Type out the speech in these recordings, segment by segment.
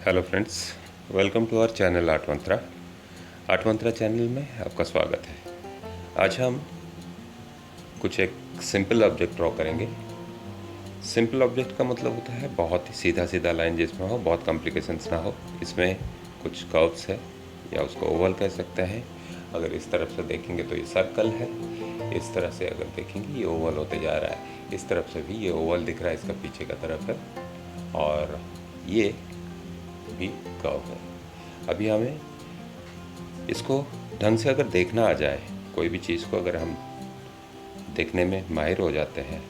Hello friends, welcome to our channel Art Mantra. Art Mantra channel में आपका स्वागत है। आज हम कुछ एक सिंपल ऑब्जेक्ट ड्रॉ करेंगे। सिंपल ऑब्जेक्ट का मतलब होता है बहुत ही सीधा सीधा लाइन जिसमें हो, बहुत कॉम्प्लिकेशंस ना हो। इसमें कुछ कर्व्स है या उसको ओवल कह सकते हैं। अगर इस तरफ से देखेंगे तो ये सर्कल है, इस तरह से अगर देखेंगे ये ओवल होते जा रहा है, इस तरफ से भी ये ओवल दिख रहा है, इसका पीछे का तरफ है, और ये भी कर्व है। अभी हमें इसको ढंग से अगर देखना आ जाए, कोई भी चीज़ को अगर हम देखने में माहिर हो जाते हैं,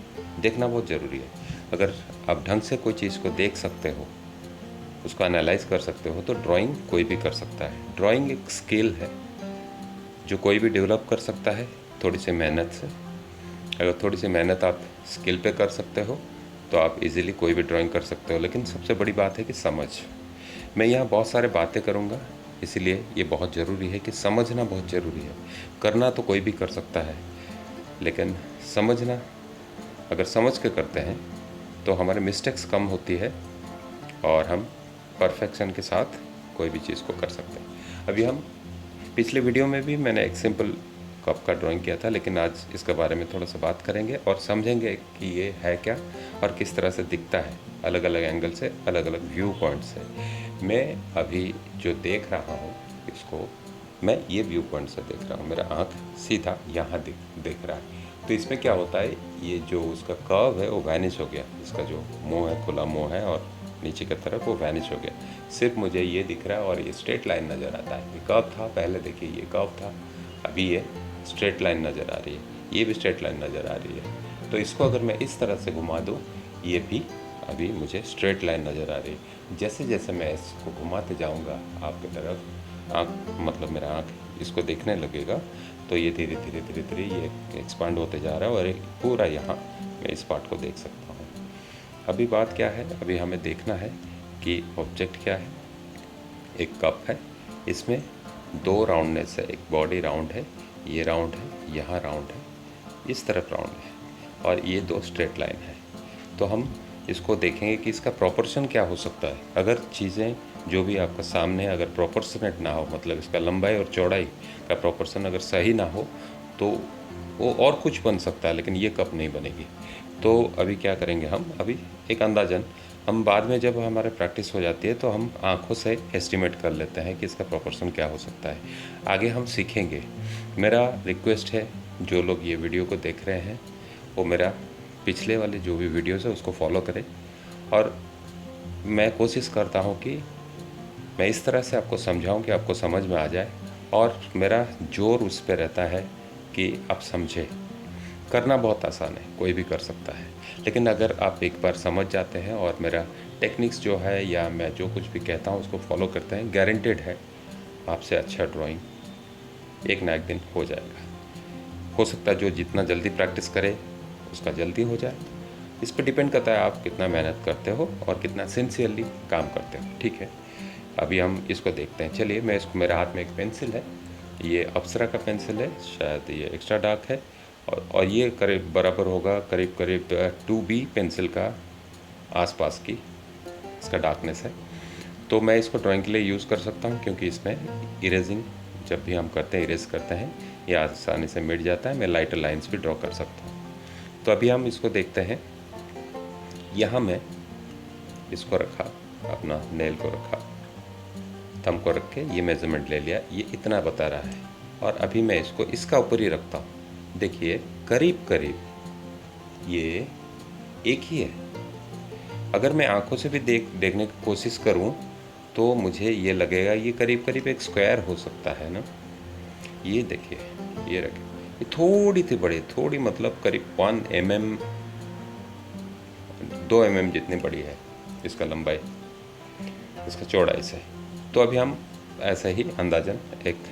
देखना बहुत ज़रूरी है। अगर आप ढंग से कोई चीज़ को देख सकते हो, उसको एनालाइज कर सकते हो, तो ड्राइंग कोई भी कर सकता है। ड्राइंग एक स्किल है जो कोई भी डेवलप कर सकता है थोड़ी सी मेहनत से। अगर थोड़ी सी मेहनत आप स्किल पे कर सकते हो तो आप इजीली कोई भी ड्राइंग कर सकते हो। लेकिन सबसे बड़ी बात है कि समझ। मैं यहाँ बहुत सारे बातें करूँगा, इसीलिए ये बहुत ज़रूरी है कि समझना बहुत ज़रूरी है। करना तो कोई भी कर सकता है, लेकिन समझना, अगर समझ के करते हैं तो हमारे मिस्टेक्स कम होती है और हम परफेक्शन के साथ कोई भी चीज़ को कर सकते हैं। अभी हम पिछले वीडियो में भी मैंने एक सिंपल कप का ड्राइंग किया था, लेकिन आज इसके बारे में थोड़ा सा बात करेंगे और समझेंगे कि ये है क्या और किस तरह से दिखता है, अलग अलग एंगल से, अलग अलग व्यू पॉइंट से। मैं अभी जो देख रहा हूँ इसको, मैं ये व्यू पॉइंट से देख रहा हूँ, मेरा आँख सीधा यहाँ देख रहा है। तो इसमें क्या होता है, ये जो उसका कर्व है वो वैनिश हो गया, इसका जो मुँह है, खुला मुँह है और नीचे की तरफ वो वैनिश हो गया। सिर्फ मुझे ये दिख रहा है और ये स्ट्रेट लाइन नज़र आता है। ये कर्व था पहले, देखिए ये कर्व था, अभी ये स्ट्रेट लाइन नज़र आ रही है, ये भी स्ट्रेट लाइन नज़र आ रही है। तो इसको अगर मैं इस तरह से घुमा दूँ, ये भी अभी मुझे स्ट्रेट लाइन नज़र आ रही है। जैसे जैसे मैं इसको घुमाते जाऊँगा आपकी तरफ, आँख मतलब मेरा आँख इसको देखने लगेगा, तो ये धीरे धीरे धीरे धीरे ये एक्सपांड होते जा रहा है और पूरा यहाँ मैं इस पार्ट को देख सकता हूँ। अभी बात क्या है, अभी हमें देखना है कि ऑब्जेक्ट क्या है। एक कप है, इसमें दो राउंडनेस है, एक बॉडी राउंड है, ये राउंड है, यहाँ राउंड है, इस तरफ राउंड है, और ये दो स्ट्रेट लाइन है। तो हम इसको देखेंगे कि इसका प्रोपोर्शन क्या हो सकता है। अगर चीज़ें जो भी आपका सामने अगर प्रोपोर्शनेट ना हो, मतलब इसका लंबाई और चौड़ाई का प्रोपोर्शन अगर सही ना हो, तो वो और कुछ बन सकता है, लेकिन ये कप नहीं बनेगी। तो अभी क्या करेंगे हम, अभी एक अंदाजन, हम बाद में जब हमारे प्रैक्टिस हो जाती है तो हम आंखों से एस्टिमेट कर लेते हैं कि इसका प्रोपोर्शन क्या हो सकता है। आगे हम सीखेंगे। मेरा रिक्वेस्ट है, जो लोग ये वीडियो को देख रहे हैं वो मेरा पिछले वाले जो भी वीडियोस है उसको फॉलो करें, और मैं कोशिश करता हूँ कि मैं इस तरह से आपको समझाऊँ कि आपको समझ में आ जाए, और मेरा जोर उस पर रहता है कि आप समझें। करना बहुत आसान है, कोई भी कर सकता है, लेकिन अगर आप एक बार समझ जाते हैं और मेरा टेक्निक्स जो है या मैं जो कुछ भी कहता हूँ उसको फॉलो करते हैं, गारंटेड है आपसे अच्छा ड्राइंग एक ना एक दिन हो जाएगा। हो सकता है जो जितना जल्दी प्रैक्टिस करे उसका जल्दी हो जाए। इस पर डिपेंड करता है आप कितना मेहनत करते हो और कितना सिंसियरली काम करते हो। ठीक है, अभी हम इसको देखते हैं। चलिए, मैं इसको, मेरे हाथ में एक पेंसिल है, ये अप्सरा का पेंसिल है, शायद ये एक्स्ट्रा डार्क है, और ये करीब बराबर होगा, करीब करीब 2B पेंसिल का आसपास की इसका डार्कनेस है। तो मैं इसको ड्राइंग के लिए यूज़ कर सकता हूँ, क्योंकि इसमें इरेजिंग जब भी हम करते हैं, इरेज करते हैं, ये आसानी से मिट जाता है। मैं लाइटर लाइंस भी ड्रॉ कर सकता हूँ। तो अभी हम इसको देखते हैं। यहाँ मैं इसको रखा, अपना नेल को रखा, थंब को रख के ये मेज़रमेंट ले लिया, ये इतना बता रहा है, और अभी मैं इसको इसका ऊपर ही रखता हूँ। देखिए करीब करीब ये एक ही है। अगर मैं आंखों से भी देखने की कोशिश करूँ तो मुझे ये लगेगा ये करीब करीब एक स्क्वायर हो सकता है ना। ये देखिए, ये रखे, ये थोड़ी सी बड़ी, थोड़ी मतलब करीब 1 mm, 2 mm जितनी बड़ी है इसका लंबाई, इसका चौड़ाई से। तो अभी हम ऐसे ही अंदाजन एक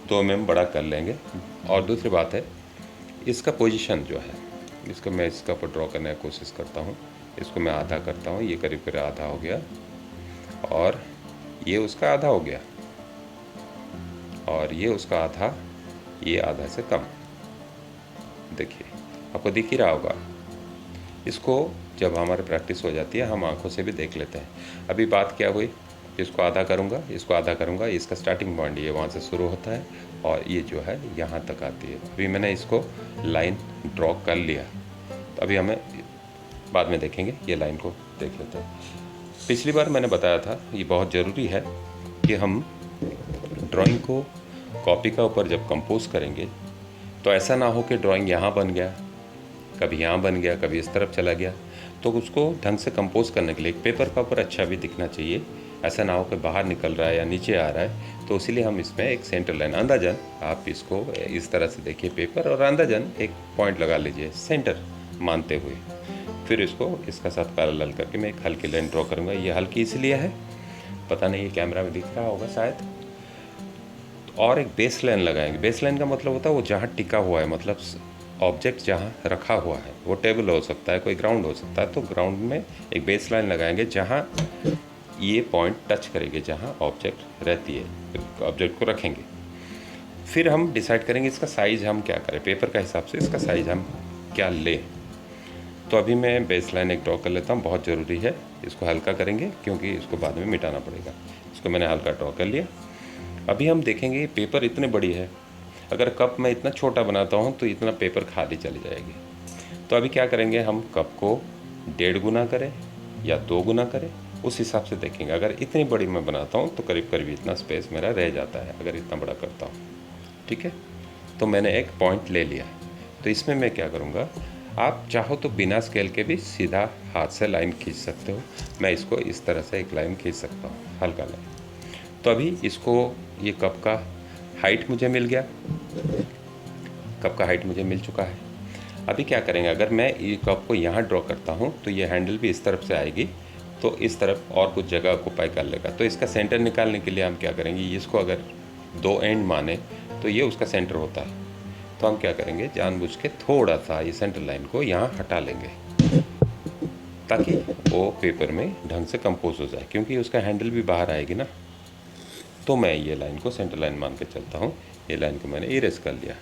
2 mm बड़ा कर लेंगे। और दूसरी बात है, इसका पोजीशन जो है, इसको मैं इसका ऊपर ड्रॉ करने की कोशिश करता हूँ। इसको मैं आधा करता हूँ, ये करीब करीब आधा हो गया, और ये उसका आधा हो गया, और ये उसका आधा, ये आधा से कम। देखिए आपको दिख ही रहा होगा। इसको जब हमारी प्रैक्टिस हो जाती है हम आंखों से भी देख लेते हैं। अभी बात क्या हुई, इसको आधा करूँगा, इसको आधा करूँगा, इसका स्टार्टिंग पॉइंट ये वहाँ से शुरू होता है और ये जो है यहाँ तक आती है। अभी मैंने इसको लाइन ड्रॉ कर लिया, तो अभी हमें बाद में देखेंगे, ये लाइन को देख लेते हैं। पिछली बार मैंने बताया था ये बहुत ज़रूरी है कि हम ड्राइंग को कॉपी का ऊपर जब कंपोज करेंगे तो ऐसा ना हो कि ड्राइंग यहाँ बन गया, कभी यहाँ बन गया, कभी इस तरफ चला गया। तो उसको ढंग से कंपोज करने के लिए एक पेपर का ऊपर अच्छा भी दिखना चाहिए, ऐसा ना हो कि बाहर निकल रहा है या नीचे आ रहा है। तो इसीलिए हम इसमें एक सेंटर लाइन अंदाजन, आप इसको इस तरह से देखिए पेपर और अंदाजन एक पॉइंट लगा लीजिए सेंटर मानते हुए। फिर इसको इसका साथ पैरेलल करके मैं एक हल्की लाइन ड्रॉ करूँगा। ये हल्की इसलिए है, पता नहीं ये कैमरा में दिख रहा होगा शायद। और एक बेस लाइन लगाएंगे। बेस लाइन का मतलब होता है वो जहाँ टिका हुआ है, मतलब ऑब्जेक्ट जहाँ रखा हुआ है, वो टेबल हो सकता है, कोई ग्राउंड हो सकता है। तो ग्राउंड में एक बेस लाइन लगाएंगे जहाँ ये पॉइंट टच करेंगे, जहाँ ऑब्जेक्ट रहती है, ऑब्जेक्ट को रखेंगे। फिर हम डिसाइड करेंगे इसका साइज़ हम क्या करें, पेपर का हिसाब से इसका साइज़ हम क्या लें। तो अभी मैं बेस लाइन एक ड्रॉ कर लेता हूँ, बहुत ज़रूरी है। इसको हल्का करेंगे क्योंकि इसको बाद में मिटाना पड़ेगा। इसको मैंने हल्का ड्रॉ कर लिया। अभी हम देखेंगे पेपर इतनी बड़ी है, अगर कप मैं इतना छोटा बनाता हूँ तो इतना पेपर खाली चली जाएगी। तो अभी क्या करेंगे, हम कप को 1.5 गुना करें या 2 गुना करें, उस हिसाब से देखेंगे। अगर इतनी बड़ी मैं बनाता हूँ तो करीब करीब इतना स्पेस मेरा रह जाता है, अगर इतना बड़ा करता हूँ। ठीक है, तो मैंने एक पॉइंट ले लिया। तो इसमें मैं क्या करूँगा, आप चाहो तो बिना स्केल के भी सीधा हाथ से लाइन खींच सकते हो। मैं इसको इस तरह से एक लाइन खींच सकता हूँ, हल्का लाइन। तो अभी इसको, ये कप का हाइट मुझे मिल गया, कप का हाइट मुझे मिल चुका है। अभी क्या करेंगे, अगर मैं ये कप को यहाँ ड्रॉ करता हूँ तो ये हैंडल भी इस तरफ से आएगी, तो इस तरफ और कुछ जगह ऑक्यूपाई कर लेगा। तो इसका सेंटर निकालने के लिए हम क्या करेंगे, इसको अगर 2 एंड माने तो ये उसका सेंटर होता है। तो हम क्या करेंगे, जानबूझ के थोड़ा सा ये सेंटर लाइन को यहाँ हटा लेंगे ताकि वो पेपर में ढंग से कंपोज हो जाए, क्योंकि उसका हैंडल भी बाहर आएगी ना। तो मैं ये लाइन को सेंटर लाइन मान के चलता हूँ। ये लाइन को मैंने इरेज कर लिया।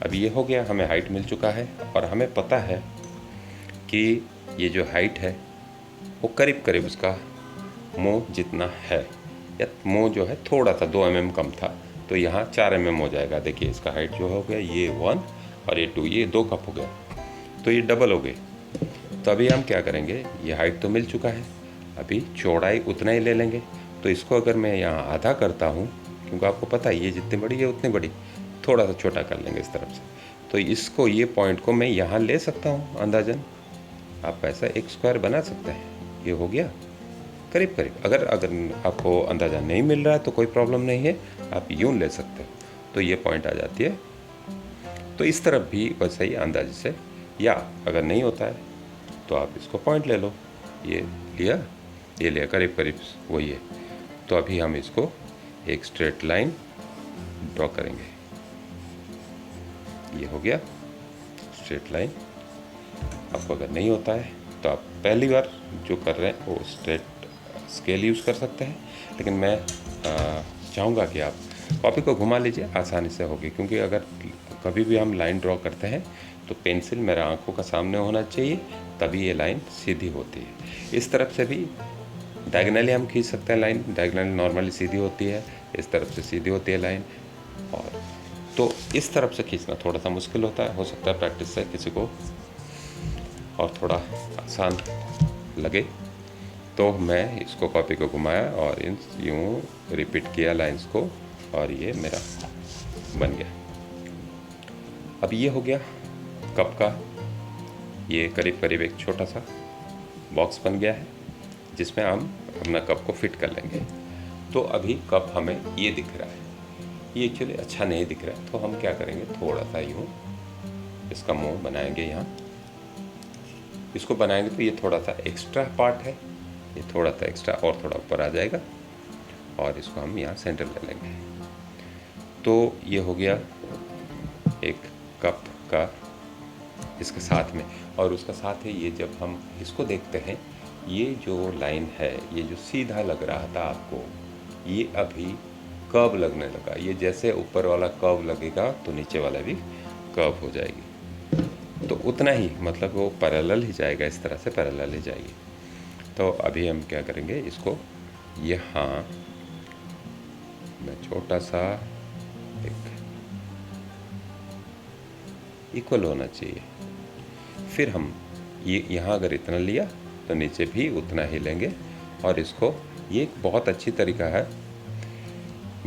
अब ये हो गया, हमें हाइट मिल चुका है और हमें पता है कि ये जो हाइट है वो करीब करीब उसका मुंह जितना है, या मुंह जो है थोड़ा सा 2 mm कम था, तो यहाँ 4 mm हो जाएगा। देखिए इसका हाइट जो हो गया, ये 1 और ये 2, ये 2 कप हो गया, तो ये डबल हो गए। तो अभी हम क्या करेंगे, ये हाइट तो मिल चुका है, अभी चौड़ाई उतना ही ले लेंगे। तो इसको अगर मैं यहाँ आधा करता हूँ, क्योंकि आपको पता है ये जितनी बड़ी है उतनी बड़ी, थोड़ा सा छोटा कर लेंगे इस तरफ से। तो इसको, ये पॉइंट को मैं यहाँ ले सकता हूँ अंदाजन। आप ऐसा एक स्क्वायर बना सकते हैं। ये हो गया करीब करीब। अगर आपको अंदाज़ा नहीं मिल रहा है तो कोई प्रॉब्लम नहीं है, आप यूँ ले सकते हो। तो ये पॉइंट आ जाती है। तो इस तरफ भी वैसे ही अंदाजे से, या अगर नहीं होता है तो आप इसको पॉइंट ले लो। ये लिया, ये लिया, करीब करीब वही है। तो अभी हम इसको एक स्ट्रेट लाइन ड्रॉ करेंगे। ये हो गया स्ट्रेट लाइन। आपको अगर नहीं होता है तो आप पहली बार जो कर रहे हैं वो स्ट्रेट स्केल यूज़ कर सकते हैं, लेकिन मैं चाहूँगा कि आप कॉपी को घुमा लीजिए, आसानी से होगी। क्योंकि अगर कभी भी हम लाइन ड्रॉ करते हैं तो पेंसिल मेरा आंखों का सामने होना चाहिए, तभी ये लाइन सीधी होती है। इस तरफ से भी डायगनली हम खींच सकते हैं लाइन। डायगनली नॉर्मली सीधी होती है, इस तरफ से सीधी होती है लाइन। और तो इस तरफ से खींचना थोड़ा सा मुश्किल होता है, हो सकता है प्रैक्टिस से किसी को और थोड़ा आसान लगे। तो मैं इसको कॉपी को घुमाया और इन यूँ रिपीट किया लाइंस को, और ये मेरा बन गया। अब ये हो गया कप का, ये करीब करीब एक छोटा सा बॉक्स बन गया है जिसमें हम अपना कप को फिट कर लेंगे। तो अभी कप हमें ये दिख रहा है, ये एक्चुअली अच्छा नहीं दिख रहा है। तो हम क्या करेंगे, थोड़ा सा यूँ इसका मुंह बनाएंगे। यहाँ इसको बनाएंगे तो ये थोड़ा सा एक्स्ट्रा पार्ट है, ये थोड़ा सा एक्स्ट्रा और थोड़ा ऊपर आ जाएगा, और इसको हम यहाँ सेंटर ले लेंगे। तो ये हो गया एक कप का इसके साथ में। और उसका साथ है ये, जब हम इसको देखते हैं, ये जो लाइन है, ये जो सीधा लग रहा था आपको, ये अभी कर्व लगने लगा। ये जैसे ऊपर वाला कर्व लगेगा तो नीचे वाला भी कर्व हो जाएगी। तो उतना ही, मतलब वो पैरेलल ही जाएगा, इस तरह से पैरेलल ही जाएगी। तो अभी हम क्या करेंगे, इसको यहाँ मैं छोटा सा एक इक्वल होना चाहिए। फिर हम ये यहाँ अगर इतना लिया तो नीचे भी उतना ही लेंगे। और इसको, ये एक बहुत अच्छी तरीका है,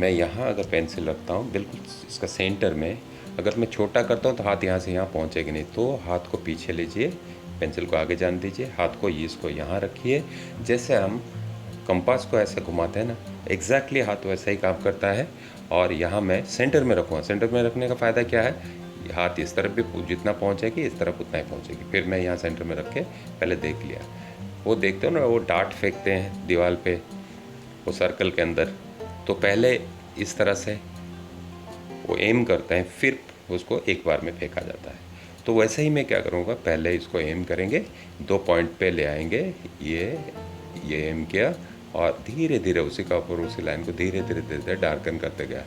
मैं यहाँ अगर पेंसिल रखता हूँ बिल्कुल इसका सेंटर में, अगर मैं छोटा करता हूँ तो हाथ यहाँ से यहाँ पहुँचेगा नहीं, तो हाथ को पीछे लीजिए, पेंसिल को आगे जान दीजिए, हाथ को इसको यहाँ रखिए। जैसे हम कंपास को ऐसे घुमाते हैं ना, एग्जैक्टली हाथ वैसा ही काम करता है। और यहाँ मैं सेंटर में रखूँगा। सेंटर में रखने का फ़ायदा क्या है, हाथ इस तरफ भी जितना पहुँचेगी इस तरफ उतना ही पहुँचेगी। फिर मैं यहाँ सेंटर में रख के पहले देख लिया। वो देखते हो ना, वो डार्ट फेंकते हैं दीवार पे, वो सर्कल के अंदर, तो पहले इस तरह से वो एम करते हैं, फिर उसको एक बार में फेंका जाता है। तो वैसे ही मैं क्या करूँगा, पहले इसको एम करेंगे, 2 पॉइंट पे ले आएंगे, ये एम किया, और धीरे धीरे उसी का ऊपर उसी लाइन को धीरे धीरे धीरे धीरे डार्कन करते गया,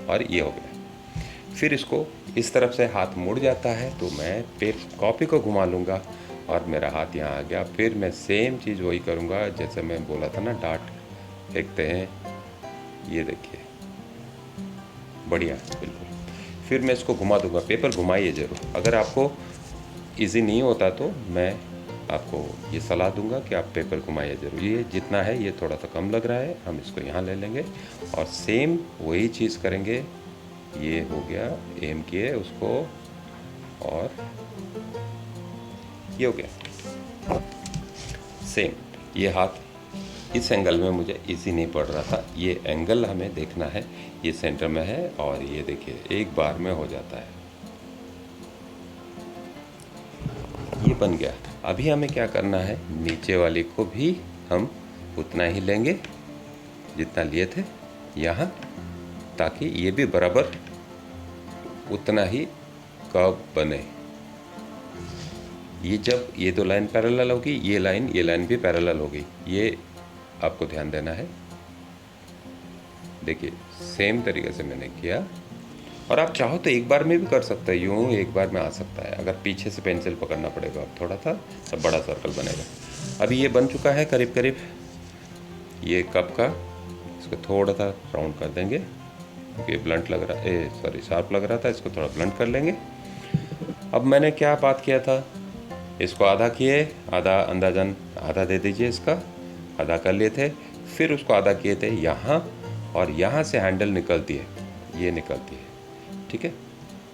और ये हो गया। फिर इसको इस तरफ से हाथ मुड़ जाता है, तो मैं कॉपी को घुमा लूँगा और मेरा हाथ यहाँ आ गया। फिर मैं सेम चीज़ वही करूँगा जैसे मैं बोला था ना, डार्ट फेंकते हैं, ये देखिए, बढ़िया बिल्कुल। फिर मैं इसको घुमा दूंगा। पेपर घुमाइए ज़रूर, अगर आपको इजी नहीं होता तो मैं आपको ये सलाह दूंगा कि आप पेपर घुमाइए ज़रूर। ये जितना है ये थोड़ा सा कम लग रहा है, हम इसको यहाँ ले लेंगे और सेम वही चीज़ करेंगे। ये हो गया, एम किए उसको, और ये हो गया सेम। ये हाथ इस एंगल में मुझे इजी नहीं पड़ रहा था, ये एंगल हमें देखना है, ये सेंटर में है, और ये देखिए एक बार में हो जाता है, ये बन गया। अभी हमें क्या करना है, नीचे वाले को भी हम उतना ही लेंगे जितना लिए थे यहाँ, ताकि ये भी बराबर उतना ही कर्व बने। ये जब ये 2 लाइन पैरेलल होगी, ये लाइन भी पैरेलल होगी, ये आपको ध्यान देना है। देखिए सेम तरीके से मैंने किया, और आप चाहो तो एक बार में भी कर सकते हैं, यूँ एक बार में आ सकता है। अगर पीछे से पेंसिल पकड़ना पड़ेगा अब थोड़ा सा, तब बड़ा सर्कल बनेगा। अभी ये बन चुका है करीब करीब ये कप का। इसको थोड़ा सा राउंड कर देंगे, ये ब्लंट लग रहा है, सॉरी शार्प लग रहा था, इसको थोड़ा ब्लंट कर लेंगे। अब मैंने क्या बात किया था, इसको आधा किए, आधा अंदाजन आधा दे दीजिए, इसका आधा कर लिए थे, फिर उसको आधा किए थे यहाँ, और यहाँ से हैंडल निकलती है, ये निकलती है, ठीक है।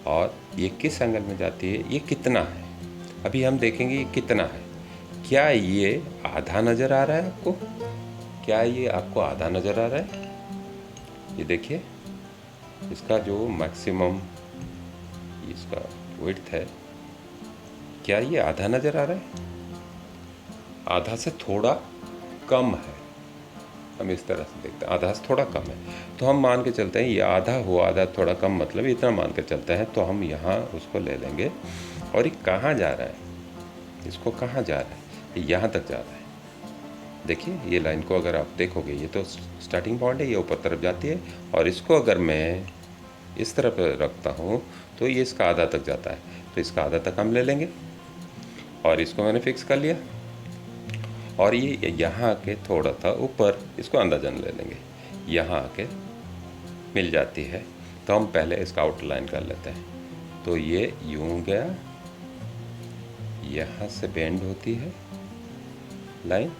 और ये किस एंगल में जाती है, ये कितना है, अभी हम देखेंगे ये कितना है। क्या ये आधा नज़र आ रहा है आपको, क्या ये आपको आधा नज़र आ रहा है? ये देखिए इसका जो मैक्सिमम इसका विड्थ है, क्या ये आधा नज़र आ रहा है? आधा से थोड़ा कम है, हम इस तरह से देखते हैं, आधा से थोड़ा कम है, तो हम मान के चलते हैं ये आधा हुआ, आधा थोड़ा कम मतलब इतना मान के चलते हैं। तो हम यहाँ उसको ले लेंगे, और ये कहाँ जा रहा है, इसको कहाँ जा रहा है, ये यहाँ तक जा रहा है। देखिए ये लाइन को अगर आप देखोगे, ये तो स्टार्टिंग पॉइंट है, ये ऊपर तरफ जाती है, और इसको अगर मैं इस तरफ रखता हूँ तो ये इसका आधा तक जाता है, तो इसका आधा तक हम ले लेंगे, और इसको मैंने फिक्स कर लिया। और ये यहाँ आके थोड़ा सा ऊपर इसको अंदाजन ले लेंगे, यहाँ आके मिल जाती है, तो हम पहले इसका आउटलाइन कर लेते हैं। तो ये यूँ गया, यहाँ से बेंड होती है लाइन,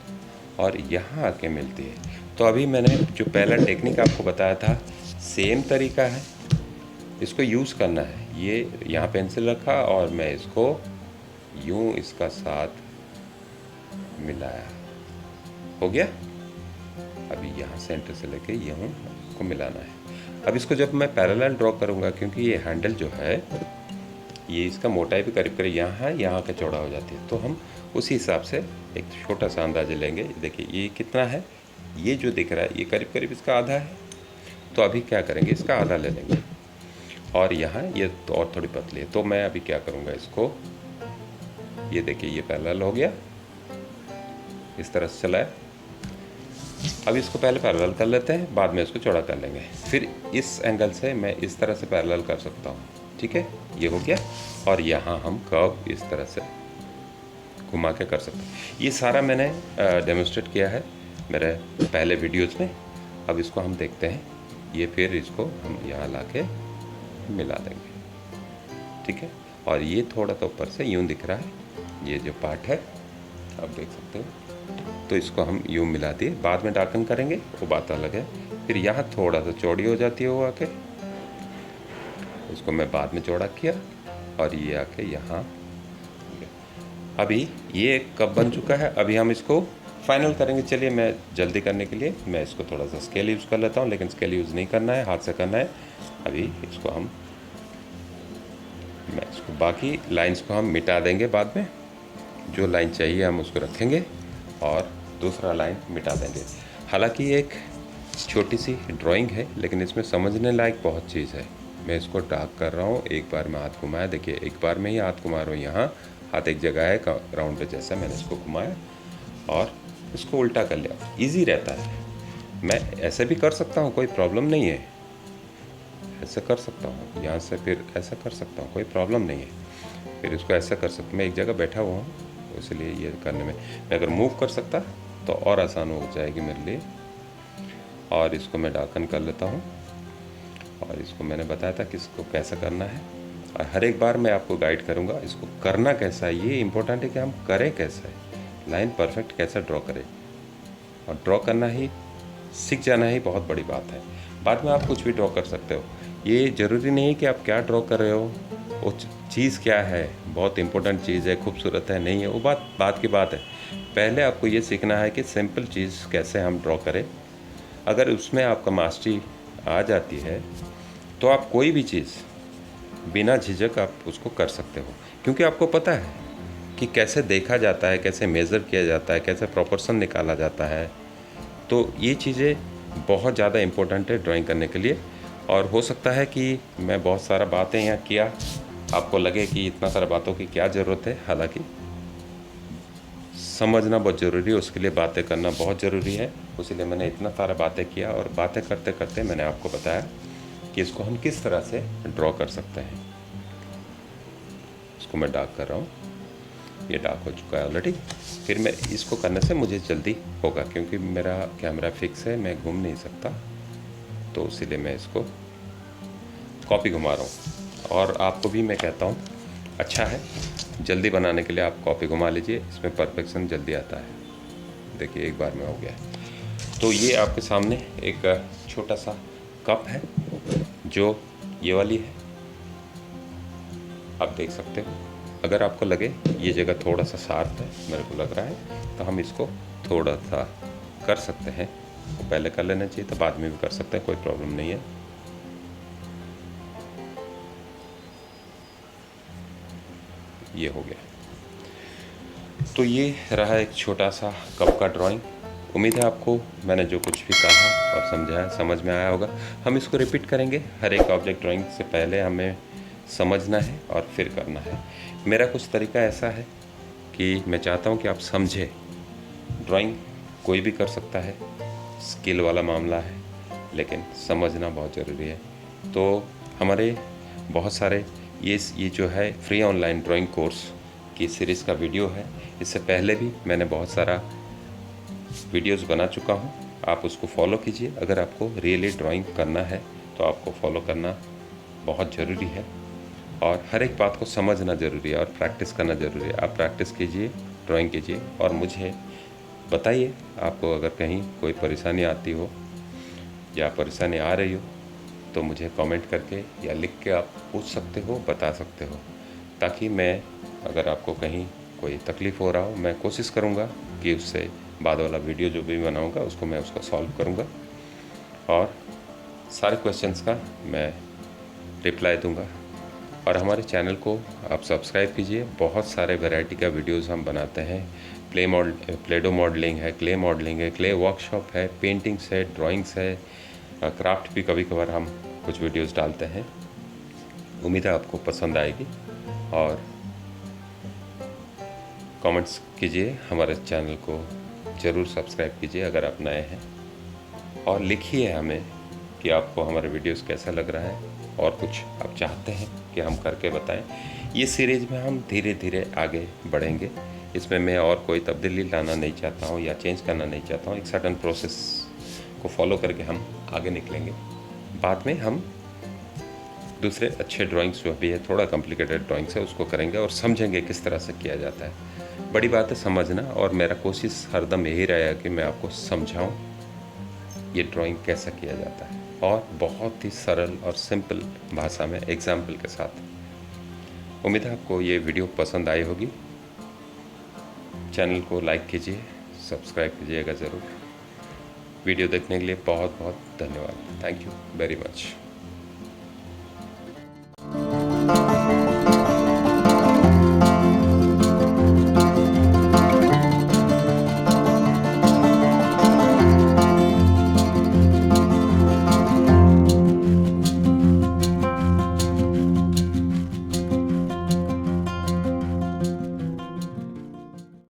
और यहाँ आके मिलती है। तो अभी मैंने जो पहला टेक्निक आपको बताया था, सेम तरीका है, इसको यूज़ करना है। ये यहाँ पेंसिल रखा और मैं इसको यूँ इसका साथ मिलाया, हो गया। अभी यहाँ सेंटर से लेके यूँ इसको मिलाना है। अब इसको जब मैं पैरेलल ड्रॉ करूँगा, क्योंकि ये हैंडल जो है ये इसका मोटाई भी करीब करीब यहाँ है, यहाँ के चौड़ा हो जाती है, तो हम उसी हिसाब से एक छोटा सा अंदाज़ा लेंगे। देखिए ये कितना है, ये जो दिख रहा है ये करीब करीब इसका आधा है, तो अभी क्या करेंगे, इसका आधा ले लेंगे, और यहाँ ये तो और थोड़ी पतली है, तो मैं अभी क्या करूँगा, इसको ये देखिए ये पैरेलल हो गया, इस तरह से चला है। अब इसको पहले पैरेलल कर लेते हैं, बाद में इसको चौड़ा कर लेंगे, फिर इस एंगल से मैं इस तरह से पैरेलल कर सकता हूँ, ठीक है। ये हो गया, और यहाँ हम कर्व इस तरह से घुमा के कर सकते हैं। ये सारा मैंने डेमोन्स्ट्रेट किया है मेरे पहले वीडियोज़ में। अब इसको हम देखते हैं, ये फिर इसको हम यहाँ ला के मिला देंगे, ठीक है। और ये थोड़ा तो ऊपर से यूँ दिख रहा है, ये जो पार्ट है आप देख सकते हो, तो इसको हम यूँ मिला दिए। बाद में डार्कन करेंगे वो बात अलग है। फिर यहाँ थोड़ा सा चौड़ी हो जाती है वो आके, उसको मैं बाद में चौड़ा किया और ये आके यहाँ। अभी ये कप बन चुका है, अभी हम इसको फाइनल करेंगे। चलिए, मैं जल्दी करने के लिए मैं इसको थोड़ा सा स्केल यूज़ कर लेता हूँ, लेकिन स्केल यूज़ नहीं करना है, हाथ से करना है। अभी इसको मैं इसको बाकी लाइंस को हम मिटा देंगे बाद में। जो लाइन चाहिए हम उसको रखेंगे और दूसरा लाइन मिटा देंगे। हालांकि ये एक छोटी सी ड्राइंग है, लेकिन इसमें समझने लायक बहुत चीज़ है। मैं इसको डार्क कर रहा हूँ, एक बार में हाथ घुमाया, देखिए एक बार में ही हाथ घुमा रहा हूँ। यहाँ हाथ एक जगह है राउंड पे जैसा, मैंने इसको घुमाया और इसको उल्टा कर लिया। इजी रहता है, मैं ऐसे भी कर सकता हूँ, कोई प्रॉब्लम नहीं है। ऐसे कर सकता हूँ, यहाँ से फिर ऐसा कर सकता हूँ, कोई प्रॉब्लम नहीं है। फिर इसको ऐसा कर सकता हूँ, मैं एक जगह बैठा हुआ हूँ, इसलिए ये करने में मैं अगर मूव कर सकता तो और आसान हो जाएगी मेरे लिए। और इसको मैं डार्कन कर लेता हूँ, और इसको मैंने बताया था कि इसको कैसा करना है, और हर एक बार मैं आपको गाइड करूँगा इसको करना कैसा है। ये इम्पोर्टेंट है कि हम करें कैसा है, लाइन परफेक्ट कैसा ड्रॉ करें, और ड्रॉ करना ही सीख जाना ही बहुत बड़ी बात है। बाद में आप कुछ भी ड्रॉ कर सकते हो, ये ज़रूरी नहीं है कि आप क्या ड्रॉ कर रहे हो, वो चीज़ क्या है, बहुत इंपॉर्टेंट चीज़ है, खूबसूरत है नहीं है, वो बात की बात है। पहले आपको ये सीखना है कि सिंपल चीज़ कैसे हम ड्रॉ करें। अगर उसमें आपका मास्टरी आ जाती है तो आप कोई भी चीज़ बिना झिझक आप उसको कर सकते हो, क्योंकि आपको पता है कि कैसे देखा जाता है, कैसे मेज़र किया जाता है, कैसे प्रोपोर्शन निकाला जाता है। तो ये चीज़ें बहुत ज़्यादा इम्पोर्टेंट है ड्राइंग करने के लिए। और हो सकता है कि मैं बहुत सारा बातें यहाँ किया, आपको लगे कि इतना सारा बातों की क्या ज़रूरत है। हालांकि समझना बहुत ज़रूरी है, उसके लिए बातें करना बहुत ज़रूरी है, इसीलिए मैंने इतना सारा बातें किया। और बातें करते करते मैंने आपको बताया कि इसको हम किस तरह से ड्रॉ कर सकते हैं। इसको मैं डार्क कर रहा हूँ, ये डार्क हो चुका है ऑलरेडी। फिर मैं इसको करने से मुझे जल्दी होगा, क्योंकि मेरा कैमरा फिक्स है, मैं घूम नहीं सकता, तो इसीलिए मैं इसको कॉपी घुमा रहा हूँ। और आपको भी मैं कहता हूँ, अच्छा है जल्दी बनाने के लिए आप कॉपी घुमा लीजिए, इसमें परफेक्शन जल्दी आता है। देखिए एक बार में हो गया। तो ये आपके सामने एक छोटा सा कप है, जो ये वाली है, आप देख सकते हो। अगर आपको लगे ये जगह थोड़ा सा शार्प है, मेरे को लग रहा है, तो हम इसको थोड़ा सा कर सकते हैं। तो पहले कर लेना चाहिए, तो बाद में भी कर सकते हैं, कोई प्रॉब्लम नहीं है। ये हो गया। तो ये रहा एक छोटा सा कप का ड्राइंग। उम्मीद है आपको मैंने जो कुछ भी कहा और समझाया समझ में आया होगा। हम इसको रिपीट करेंगे, हर एक ऑब्जेक्ट ड्राइंग से पहले हमें समझना है और फिर करना है। मेरा कुछ तरीका ऐसा है कि मैं चाहता हूँ कि आप समझें। ड्राइंग कोई भी कर सकता है, स्किल वाला मामला है, लेकिन समझना बहुत ज़रूरी है। तो हमारे बहुत सारे ये जो है फ्री ऑनलाइन ड्राइंग कोर्स की सीरीज़ का वीडियो है। इससे पहले भी मैंने बहुत सारा वीडियोस बना चुका हूँ, आप उसको फॉलो कीजिए। अगर आपको रियली ड्राइंग करना है तो आपको फॉलो करना बहुत ज़रूरी है, और हर एक बात को समझना ज़रूरी है, और प्रैक्टिस करना ज़रूरी है। आप प्रैक्टिस कीजिए, ड्राइंग कीजिए, और मुझे बताइए आपको अगर कहीं कोई परेशानी आती हो या परेशानी आ रही हो, तो मुझे कमेंट करके या लिख के आप पूछ सकते हो, बता सकते हो, ताकि मैं अगर आपको कहीं कोई तकलीफ़ हो रहा हो, मैं कोशिश करूँगा कि उससे बाद वाला वीडियो जो भी बनाऊँगा उसको मैं उसका सॉल्व करूँगा, और सारे क्वेश्चंस का मैं रिप्लाई दूँगा। और हमारे चैनल को आप सब्सक्राइब कीजिए, बहुत सारे वैरायटी का वीडियोस हम बनाते हैं। प्लेडो मॉडलिंग है, क्ले मॉडलिंग है, क्ले वर्कशॉप है, पेंटिंग्स है, ड्राइंग्स है, क्राफ्ट भी कभी कभार हम कुछ वीडियोस डालते हैं। उम्मीद है आपको पसंद आएगी, और कमेंट्स कीजिए, हमारे चैनल को ज़रूर सब्सक्राइब कीजिए अगर आप नए हैं, और लिखिए हमें कि आपको हमारे वीडियोस कैसा लग रहा है, और कुछ आप चाहते हैं कि हम करके बताएं। ये सीरीज़ में हम धीरे धीरे आगे बढ़ेंगे, इसमें मैं और कोई तब्दीली लाना नहीं चाहता हूँ या चेंज करना नहीं चाहता हूँ। एक सर्टन प्रोसेस को फॉलो करके हम आगे निकलेंगे। बाद में हम दूसरे अच्छे ड्राइंग्स जो भी है, थोड़ा कॉम्प्लिकेटेड ड्राइंग्स है, उसको करेंगे और समझेंगे किस तरह से किया जाता है। बड़ी बात है समझना, और मेरा कोशिश हरदम यही रहेगा कि मैं आपको समझाऊं ये ड्राइंग कैसा किया जाता है, और बहुत ही सरल और सिंपल भाषा में एग्जाम्पल के साथ। उम्मीद है आपको ये वीडियो पसंद आई होगी। चैनल को लाइक कीजिए, सब्सक्राइब कीजिएगा ज़रूर। वीडियो देखने के लिए बहुत बहुत धन्यवाद। Thank you very much.